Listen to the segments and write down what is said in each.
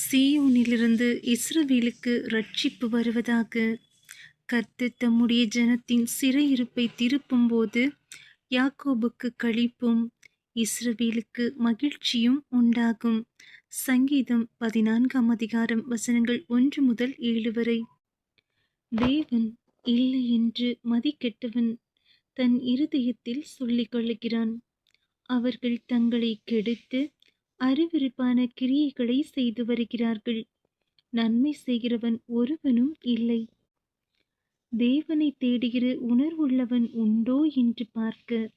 சீயோனிலிருந்து இஸ்ரவேலுக்கு இரட்சிப்பு வருவதாக. கர்த்தர் தம்முடைய ஜனத்தின் சிறையிருப்பை திருப்பும்போது யாக்கோபுக்கு களிப்பும் இஸ்ரவேலுக்கு மகிழ்ச்சியும் உண்டாகும். சங்கீதம் 14 அதிகாரம் வசனங்கள் 1 முதல் 7 வரை. தேவன் இல்லை என்று மதிகெட்டவன் தன் இருதயத்தில் சொல்லிக் கொள்ளுகிறான். அவர்கள் தங்களை கெடுத்து அருவருப்பான கிரியைகளை செய்து வருகிறார்கள். நன்மை செய்கிறவன் ஒருவனும் இல்லை. தேவனை தேடுகிற உணர்வுள்ளவன் உண்டோ என்று பார்க்க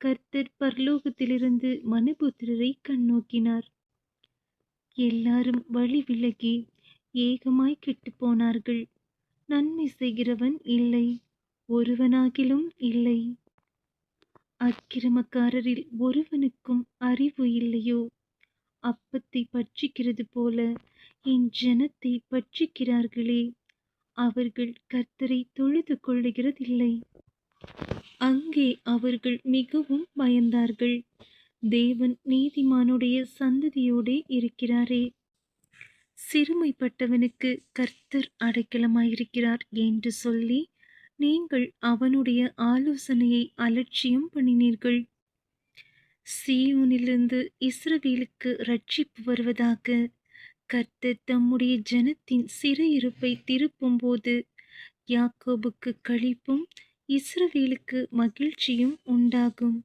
கர்த்தர் பரலோகத்திலிருந்து மனுபுத்திரரை கண்ணோக்கினார். எல்லாரும் வழி விலகி ஏகமாய் கெட்டு போனார்கள். நன்மை செய்கிறவன் இல்லை, ஒருவனாகிலும் இல்லை. அக்கிரமக்காரரில் ஒருவனுக்கும் அறிவு இல்லையோ? அப்பத்தை பட்சிக்கிறது போல என் ஜனத்தை பட்சிக்கிறார்களே. அவர்கள் கர்த்தரை தொழுது கொள்ளுகிறதில்லை. அங்கே அவர்கள் மிகவும் பயந்தார்கள். தேவன் நீதிமானுடைய சந்ததியோடே இருக்கிறாரே. சிறுமைப்பட்டவனுக்கு கர்த்தர் அடைக்கலமாயிருக்கிறார் என்று சொல்லி நீங்கள் அவனுடைய ஆலோசனையை அலட்சியம் பண்ணினீர்கள். சீயோனிலிருந்து இஸ்ரவேலுக்கு இரட்சிப்பு வருவதாக. கர்த்தர் தம்முடைய ஜனத்தின் சிறையிருப்பை திருப்பும்போது யாக்கோபுக்கு களிப்பும் இஸ்ரவேலுக்கு மகிழ்ச்சியும் உண்டாகும்.